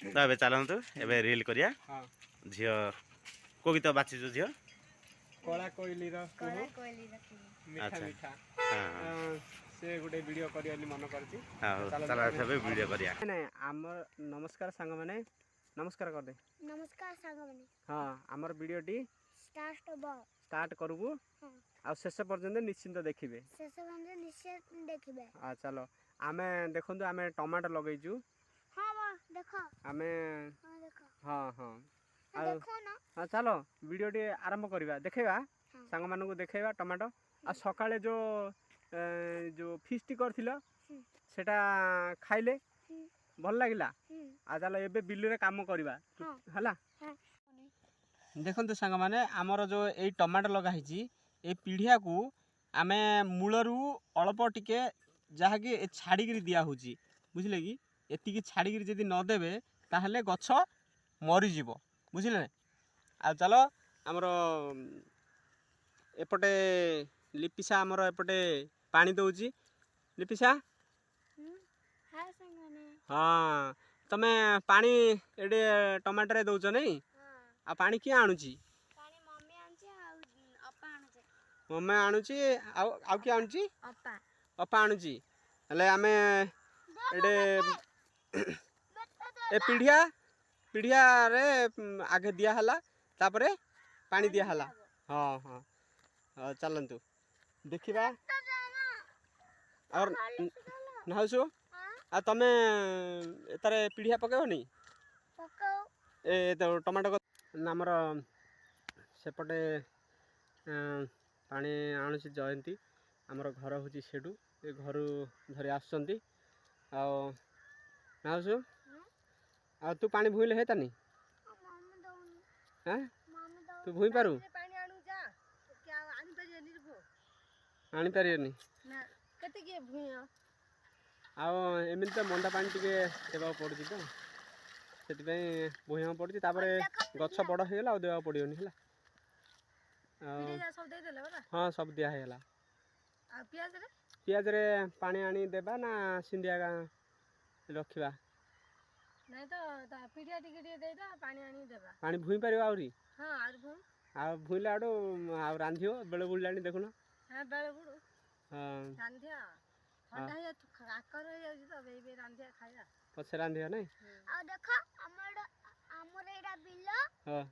तो ए चलतु ए रील करिया हाँ झील को गीत बाचिचु झील कला कोइली मीठा अच्छा मीठा हाँ से गोटे वीडियो करिया मन करछि चल सब वीडियो करिया नहीं आमर नमस्कार सांग माने नमस्कार कर दे नमस्कार सांग माने हाँ आमर वीडियो टी स्टार्ट करबू आ शेष पर्यंत निश्चिंत देखिबे शेष पर्यंत निश्चित देखिबे चलो आमे देखंतु आमे टमाटो लगैछु हां बा देखो आमे हां देखो हाँ हाँ देखो ना हाँ चलो वीडियो टी आरंभ करवा देखेबा सांग मानू को देखेबा टमाटो आ सकाळे जो फीस्ट करथिलो सेटा खाइले भल लागिला आ चलो एबे बिल्लू रे काम करवा हला देखंतु सांग माने हमर जो ए टमाटो लगा हिची ए पीढ़िया को आमे मूलरू अल्प टिके जहा कि छाड़ी गिरी दिया होची बुझले कि एतिकी छाड़ी गिरी जदी न देबे ताहले गछ मरि जीवो बुझले आ चलो हमर एपटे लिपिसा हमर एपटे पानी दउची लिपिसा हां सांग माने हाँ तमे पानी एडे टमाटर रे दउछ नै आ पानी किए आणुची पानी मम्मी आनचे आ अप्पा आनचे मम्मी आणुची आउ किए आणुची अप्पा अप्पा आणुची हले आमे एडे ए पीढ़िया रे आगे दिया हला तापरे पानी दिया हला हाँ हाँ चलंतु देखिबा और नहाउसु आ तमे तारे पीढ़िया पकेबो नहीं पकाओ ए तो टमाटो नामर सेपटे पानी आणुची जयंती आमर घर होची सेडू ए घर धरी आसुचंती आ नहाउसु आ तू पानी भूइले हेता नहीं मम्मी दउनी हां मम्मी दउ तू भूइ पारू पानी आनु जा क्या आनि परियो निर्भो आनी पारियनी ना कते के भुइया आ एमिन तो मंदा पानी टिके देबा पड़ुची तो सेति बोहिया पड़ुची तापरे गछ बड़ हे गेला देबा पड़ियोनी हला पीढ़िया सब दे देले बरा हाँ सब दिया हे गेला आ पियाज रे पानी आनी देबा ना सिंधिया का रखिबा नहीं तो पीढ़िया टिके टिके दे दा पानी आनी देबा पानी भूइ पारिबा आउरी हां आर भू आ भूइला आडो आ रांधियो बेले बुलानी देखुनो हां बेले बुडू हां रांधिया ठंडा है तो आकर हो जाउची तो बेबे रांधिया खाइला पछे रांधियो नै आ देखो हमर एडा बिल्लो हां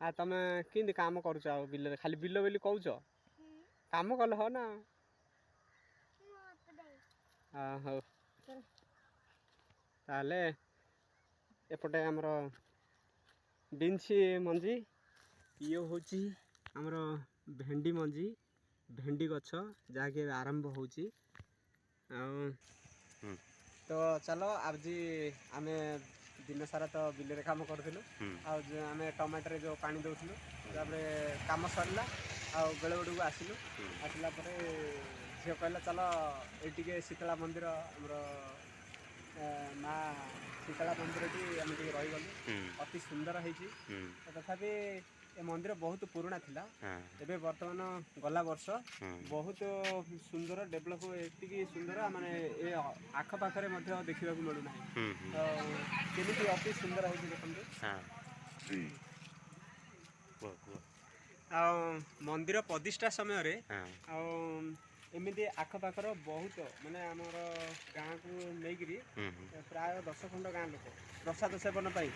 आ तमे किंदी काम करूछ आ बिल्लो खाली बिल्लो बेली कहूछ काम कल हो ना हाँ हो ताले एपटे हमर बिंसी मंजी ये होची हमर भेंडी मंजी भेंडी गछ जाके आरंभ होची तो चलो आज आमे दिन सारा तो बिल रे काम करथिलु आमे टमाटर जो पानी दउथिलु तापरे काम सरला आ बेले बेडू आसिलु आसला परे झियो कहला चलो एटिके शीतला मंदिर हमर माँ शीतला मंदिर टी आम टे रही गलु अति सुंदर होती तथापि ए मंदिर बहुत पुराना थिला एबे वर्तमान गला वर्ष बहुत सुंदर डेवलप एति सुंदर माने ए आख पाखरे मध्ये देखिबा को मिलु नाही केमिति अति सुंदर होती देखंतु आ मंदिर प्रतिष्ठा समय रे आ एमती आखपाखर बहुत माने आमर गाँ को लेकिरी प्राय 10 खंड गाँ लोक प्रसाद सेवन पाई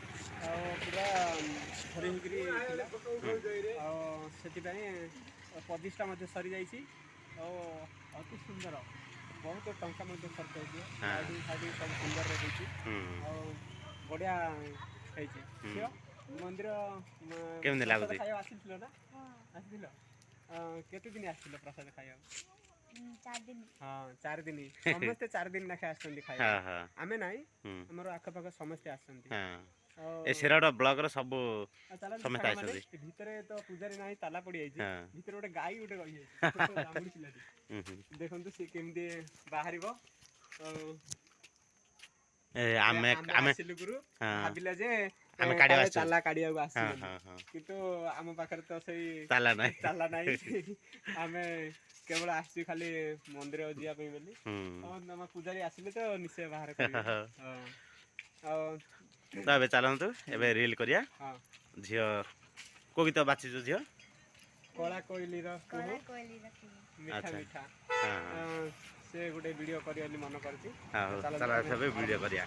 पूरा भरी होकर प्रतिष्ठा सरी जाइए अति सुंदर बहुत टंका खर्च होती सब सुंदर रही बढ़िया मंदिर खाया आसिल ना आसिल केते दिन आसिल प्रसाद खाया 4 दिन हाँ 4 दिन समस्ते 4 दिन ना आसती खाया आमे नाई हमर आख पाख समस्ते आसती ए सेराडा ब्लॉक रो सब समस्त आइसती भितरे तो पूजारी नाही ताला पड़ी आइछि भितरे गोटे गाई गोटे रही आइछि रामुडी पिलाटी देखंतु से केमदे बाहरिबो ए आमे गुरु भाबिला जे आमे ताला काढिया आसी किंतु आम पाखरे तो सही ताला नाही आमे केवल आसी खाली मंदिर जिया पे बोली हम पूजारी आसिले तो निश्चय बाहर कर ତ ଏବେ ଚାଲନ୍ତୁ ଏବେ ରିଲ୍ କରିବା ହଁ ଝିଅ କୋଉ ଗୀତ ବାଛିଛୁ ଝିଅ କଳା କୋଇଲିର କୁହୁ କୋଇଲି ରଖିବି ମିଠା ଆଚ୍ଛା। ମିଠା ହଁ ସେ ଗୋଟେ ଭିଡ଼ିଓ କରିବ ବୋଲି ମନ କରିଛି ହଉ ଚାଲ ଏବେ ଭିଡ଼ିଓ କରିବା